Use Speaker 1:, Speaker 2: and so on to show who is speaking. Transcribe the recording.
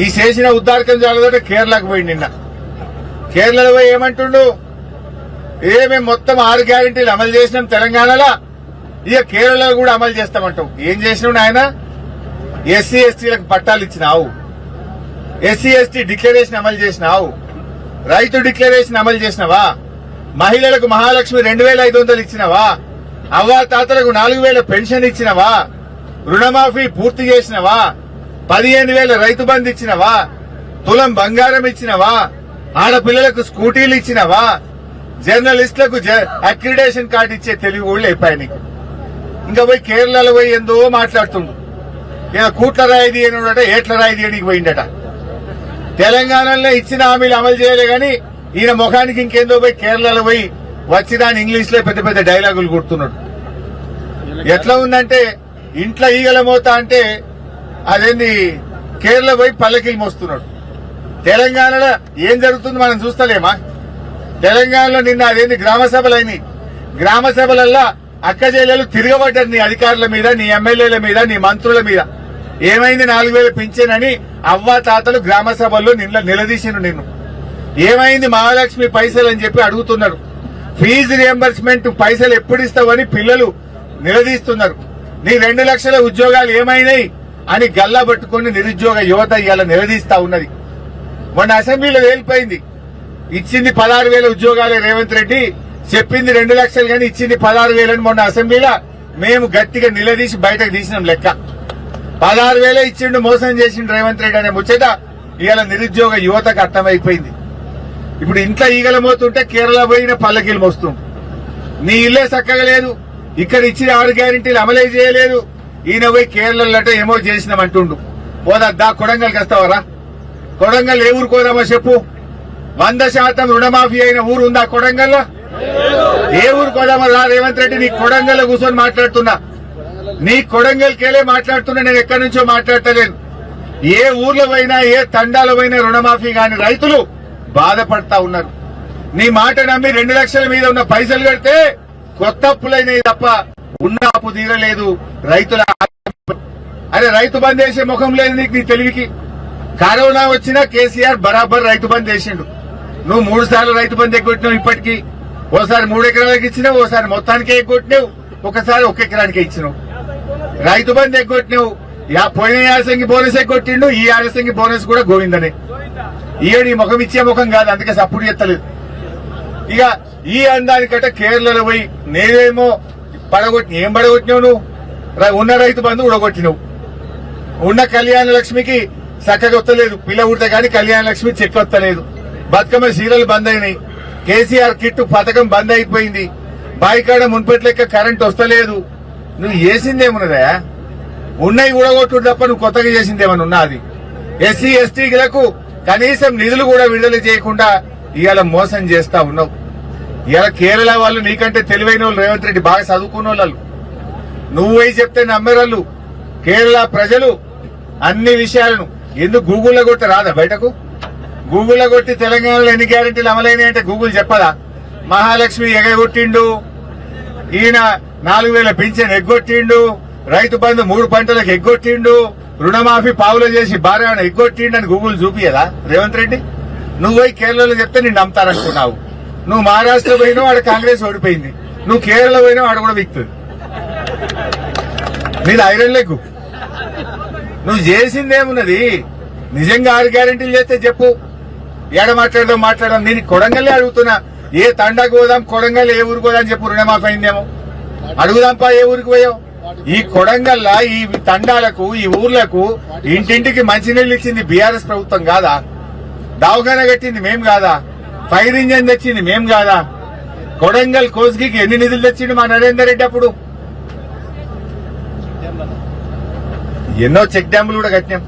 Speaker 1: ఈ చేసిన ఉద్దారకం చాలదట కేరళకు పోయి నిన్న కేరళలో పోయి ఏమంటుండు మేము మొత్తం 6 గ్యారెంటీలు అమలు చేసినాం తెలంగాణలో ఇక కేరళలో కూడా అమలు చేస్తామంటాం. ఏం చేసినావు ఆయన? ఎస్సీ ఎస్టీలకు పట్టాలు ఇచ్చినావు, ఎస్సీ ఎస్టీ డిక్లరేషన్ అమలు చేసినావు, రైతు డిక్లరేషన్ అమలు చేసినావా, మహిళలకు మహాలక్ష్మి 2500 ఇచ్చినవా, అవ్వా తాతలకు 4000 పెన్షన్ ఇచ్చినవా, రుణమాఫీ పూర్తి చేసినవా, 15,000 రైతు బంధు ఇచ్చినవా, తులం బంగారం ఇచ్చినవా, ఆడపిల్లలకు స్కూటీలు ఇచ్చినవా, జర్నలిస్టులకు అక్రిడేషన్ కార్డు ఇచ్చే తెలివి కూడా అయిపోయాయి నీకు. ఇంకా పోయి కేరళలో పోయి ఎందో మాట్లాడుతుండు. ఈయన కూట్ల రాయి తీయనుడట, ఏట్ల రాయి తీయడానికి పోయిండట. తెలంగాణలో ఇచ్చిన హామీలు అమలు చేయలే గాని ఈయన ముఖానికి ఇంకేందో పోయి కేరళలో పోయి వచ్చిదాని ఇంగ్లీష్ లో పెద్ద పెద్ద డైలాగులు కొడుతున్నాడు. ఎట్లా ఉందంటే ఇంట్లో ఈగల మోత అంటే అదేంది కేరళ పోయి పల్లకిలు మోస్తున్నాడు. తెలంగాణలో ఏం జరుగుతుంది మనం చూస్తలేమా? తెలంగాణలో నిన్న అదేంది గ్రామ సభలు అయినాయి. గ్రామ సభలల్లో అక్క చెల్లెలు తిరగబడ్డారు నీ అధికారుల మీద, నీ ఎమ్మెల్యేల మీద, నీ మంత్రుల మీద. ఏమైంది 4000 పింఛనని అవ్వా తాతలు గ్రామ సభల్లో నిలదీసిను నిన్ను. ఏమైంది మహాలక్ష్మి పైసలు అని చెప్పి అడుగుతున్నారు. ఫీజు రియంబర్స్మెంట్ పైసలు ఎప్పుడు ఇస్తావని పిల్లలు నిలదీస్తున్నారు. నీ 2 లక్షల ఉద్యోగాలు ఏమైనాయి అని గల్లా పట్టుకుని నిరుద్యోగ యువత ఇవాళ నిలదీస్తా ఉన్నది. మొన్న అసెంబ్లీలో తేలిపోయింది. ఇచ్చింది 16,000 ఉద్యోగాలే రేవంత్ రెడ్డి, చెప్పింది 2 లక్షలు కానీ ఇచ్చింది 16,000 అని మొన్న అసెంబ్లీలో మేము గట్టిగా నిలదీసి బయటకు తీసినాం లెక్క. 16,000 ఇచ్చిండు, మోసం చేసిండు రేవంత్ రెడ్డి అనే ముచ్చట ఇవాళ నిరుద్యోగ యువతకు అర్థమైపోయింది. ఇప్పుడు ఇంట్లో ఈగల మోతుంటే కేరళ పోయిన పల్లకీలు మోస్తుంది. నీ ఇల్లే చక్కగా లేదు, ఇక్కడ ఇచ్చిన 6 గ్యారెంటీలు అమలే చేయలేదు. ఈయన పోయి కేరళలో ఏమో చేసినామంటుండు. పోదా కొడంగల్కి వస్తావరా? కొడంగల్ ఏ ఊరు కోదామో చెప్పు. 100% రుణమాఫీ అయిన ఊరు ఉందా కొడంగల్లో? ఏ ఊరు కోదామో రా రేవంత్ రెడ్డి. నీ కొడంగల్లో కూర్చొని మాట్లాడుతున్నా, నీ కొడంగల్కేలే మాట్లాడుతున్నా, నేను ఎక్కడి నుంచో మాట్లాడతలేను. ఏ ఊర్లో పోయినా ఏ తండాలో పోయినా రుణమాఫీ కాని రైతులు బాధపడతా ఉన్నారు. నీ మాట నమ్మి 2 లక్షల మీద ఉన్న పైసలు కడితే కొత్త అప్పులైనవి తప్ప ఉన్న అప్పు తీరలేదు. రైతుల అరే రైతు బంద్ చేసే ముఖం లేదు నీకు, నీ తెలివికి. కరోనా వచ్చినా కేసీఆర్ బరాబర్ రైతు బంద్ చేసిండు. నువ్వు 3 సార్లు రైతు బంద్ ఎగ్గొట్టినావు. ఇప్పటికీ ఓసారి 3 ఎకరాలకు ఇచ్చినావు, ఓసారి మొత్తానికే ఎగ్గొట్టినావు, ఒకసారి 1 ఎకరానికే ఇచ్చినావు. రైతు బంద్ ఎగ్గొట్టినావు. పోయిన యాసంగి బోనస్ ఎగ్గొట్టిండు, ఈ యాసంగి బోనస్ కూడా గోవిందనే. ఈ ముఖం ఇచ్చే ముఖం కాదు, అందుకే సప్పుడు ఎత్తలేదు. ఇక ఈ అందానికట కేరళలో పోయి నేనేమో ఏం పడగొట్టినావు నువ్వు? ఉన్న రైతు బంధు ఉడగొట్టినావు. ఉన్న కళ్యాణ లక్ష్మికి చక్కగా వస్తలేదు, పిల్ల ఉడితే గాని కళ్యాణ లక్ష్మి చెక్ వస్తలేదు. బతుకమ్మ సీరియల్ బంద్ అయినాయి. కేసీఆర్ కిట్టు పథకం బంద్ అయిపోయింది. బాయికాడ మున్పటి లెక్క కరెంట్ వస్తలేదు. నువ్వు చేసిందేమున్నదా? ఉన్నాయి ఊడగొట్టు తప్ప నువ్వు కొత్తగా చేసిందేమన్నా ఉన్నా? అది ఎస్సీ ఎస్టీలకు కనీసం నిధులు కూడా విడుదల చేయకుండా ఇవాళ మోసం చేస్తా ఉన్నావు. ఇవాళ కేరళ వాళ్ళు నీకంటే తెలివైన వాళ్ళు, రేవంత్ రెడ్డి బాగా చదువుకున్న వాళ్ళు. నువ్వు పోయి చెప్తే నమ్మేవాళ్ళు. కేరళ ప్రజలు అన్ని విషయాలను ఎందుకు గూగుల్లో కొట్టి రాదా బయటకు? గూగుల్లో కొట్టి తెలంగాణలో ఎన్ని గ్యారెంటీలు అమలైనాయంటే గూగుల్ చెప్పదా? మహాలక్ష్మి ఎగగొట్టిండు, ఈయన 4,000 పింఛన్ ఎగ్గొట్టిండు, రైతు బంధు 3 పంటలకు ఎగ్గొట్టిండు, రుణమాఫీ పావులో చేసి భార్య ఎగ్గొట్టిండు అని గూగుల్ చూపియదా రేవంత్ రెడ్డి? నువ్వు పోయి కేరళలో చెప్తే నిన్ను నమ్ముతారనుకున్నావు. నువ్వు మహారాష్ట్ర పోయినావు, ఆడ కాంగ్రెస్ ఓడిపోయింది. నువ్వు కేరళ పోయినావు, ఆడ కూడా విక్తుంది. నీది ఐరన్ లెగ్గు. నువ్వు చేసిందేమున్నది? నిజంగా 6 గ్యారెంటీలు చేస్తే చెప్పు. ఏడ మాట్లాడదాం. నేను కొడంగల్లే అడుగుతున్నా. ఏ తండాకు పోదాం, కొడంగల్ ఏ ఊరికి పోదాం చెప్పు. రుణమాఫీ అయిందేమో అడుగుదాంపా. ఏ ఊరికి పోయావు? ఈ కొడంగల్లా ఈ తండాలకు ఈ ఊర్లకు ఇంటింటికి మంచినీళ్లు ఇచ్చింది బీఆర్ఎస్ ప్రభుత్వం కాదా? దవాఖానా కట్టింది మేం కాదా? ఫైర్ ఇంజన్ తెచ్చింది మేం కాదా? కొడంగల్ కోస్గికి ఎన్ని నిధులు తెచ్చిండు మా నరేందర్ రెడ్డి అప్పుడు? ఎన్నో చెక్ డ్యాములు కూడా కట్టినాం.